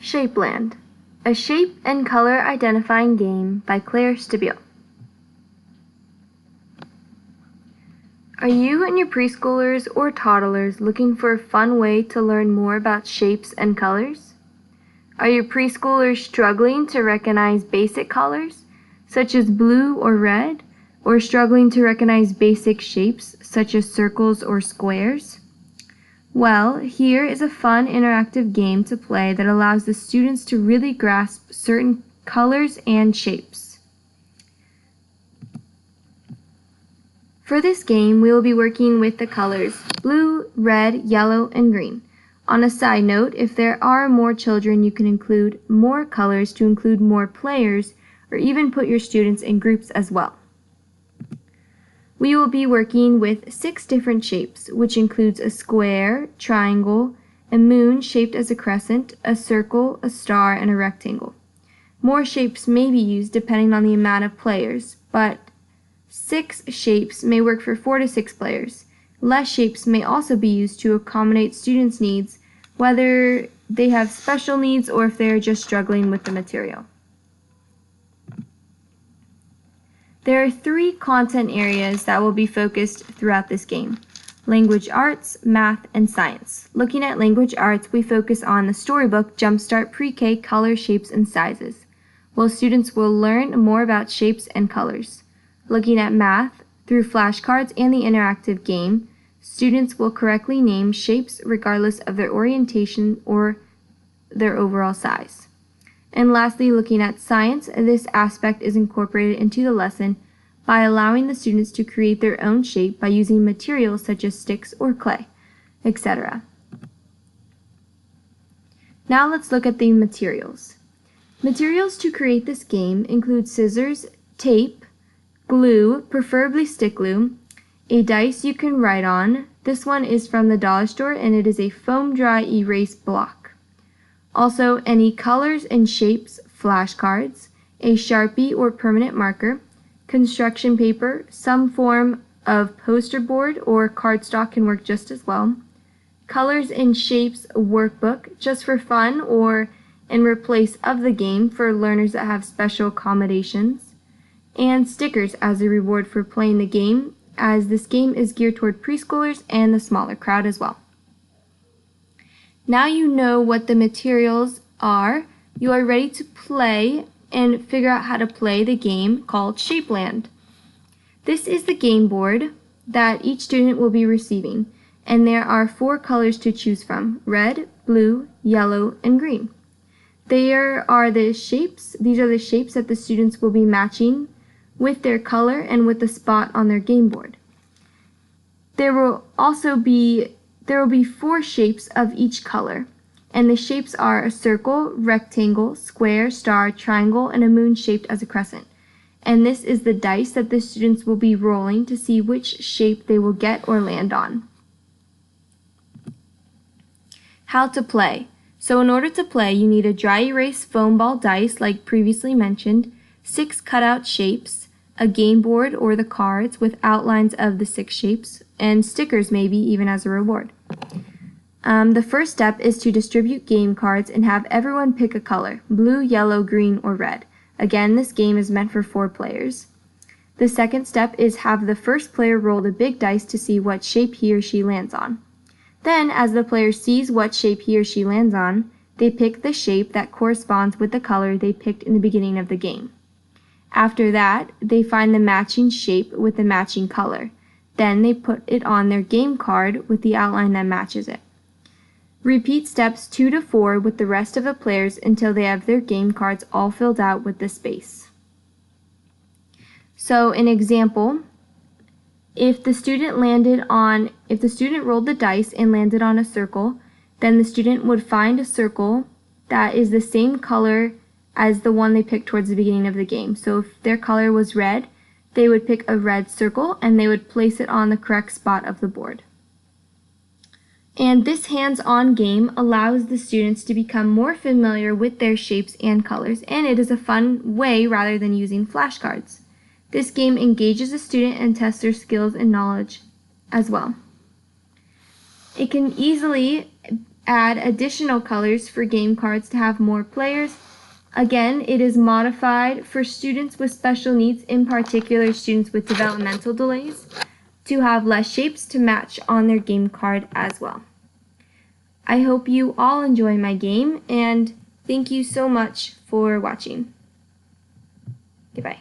SHAPELAND, a shape and color identifying game by Claire Stabile. Are you and your preschoolers or toddlers looking for a fun way to learn more about shapes and colors? Are your preschoolers struggling to recognize basic colors, such as blue or red, or struggling to recognize basic shapes, such as circles or squares? Well, here is a fun interactive game to play that allows the students to really grasp certain colors and shapes. For this game, we will be working with the colors blue, red, yellow, and green. On a side note, if there are more children, you can include more colors to include more players, or even put your students in groups as well. We will be working with 6 different shapes, which includes a square, triangle, a moon shaped as a crescent, a circle, a star, and a rectangle. More shapes may be used depending on the amount of players, but 6 shapes may work for 4 to 6 players. Less shapes may also be used to accommodate students' needs, whether they have special needs or if they are just struggling with the material. There are 3 content areas that will be focused throughout this game: language arts, math, and science. Looking at language arts, we focus on the storybook Jumpstart Pre-K Color, Shapes, and Sizes, while students will learn more about shapes and colors. Looking at math, through flashcards and the interactive game, students will correctly name shapes regardless of their orientation or their overall size. And lastly, looking at science, this aspect is incorporated into the lesson by allowing the students to create their own shape by using materials such as sticks or clay, etc. Now let's look at the materials. Materials to create this game include scissors, tape, glue, preferably stick glue, a dice you can write on. This one is from the dollar store and it is a foam dry erase block. Also, any colors and shapes flashcards, a Sharpie or permanent marker, construction paper, some form of poster board or cardstock can work just as well, colors and shapes workbook just for fun or in replace of the game for learners that have special accommodations, and stickers as a reward for playing the game, as this game is geared toward preschoolers and the smaller crowd as well. Now you know what the materials are, you are ready to play and figure out how to play the game called SHAPELAND. This is the game board that each student will be receiving, and there are 4 colors to choose from: red, blue, yellow, and green. These are the shapes that the students will be matching with their color and with the spot on their game board. There will be 4 shapes of each color, and the shapes are a circle, rectangle, square, star, triangle, and a moon shaped as a crescent. And this is the dice that the students will be rolling to see which shape they will get or land on. How to play. So in order to play, you need a dry erase foam ball dice like previously mentioned, 6 cutout shapes, a game board or the cards with outlines of the 6 shapes, and stickers maybe even as a reward. The first step is to distribute game cards and have everyone pick a color: blue, yellow, green, or red. Again, this game is meant for 4 players. The second step is have the first player roll the big dice to see what shape he or she lands on. Then, as the player sees what shape he or she lands on, they pick the shape that corresponds with the color they picked in the beginning of the game. After that, they find the matching shape with the matching color. Then they put it on their game card with the outline that matches it. Repeat steps 2 to 4 with the rest of the players until they have their game cards all filled out with the space. So an example, if the student rolled the dice and landed on a circle, then the student would find a circle that is the same color as the one they picked towards the beginning of the game. So if their color was red, they would pick a red circle and they would place it on the correct spot of the board. And this hands-on game allows the students to become more familiar with their shapes and colors, and it is a fun way rather than using flashcards. This game engages the student and tests their skills and knowledge as well. It can easily add additional colors for game cards to have more players. Again, it is modified for students with special needs, in particular students with developmental delays, to have less shapes to match on their game card as well. I hope you all enjoy my game, and thank you so much for watching. Goodbye.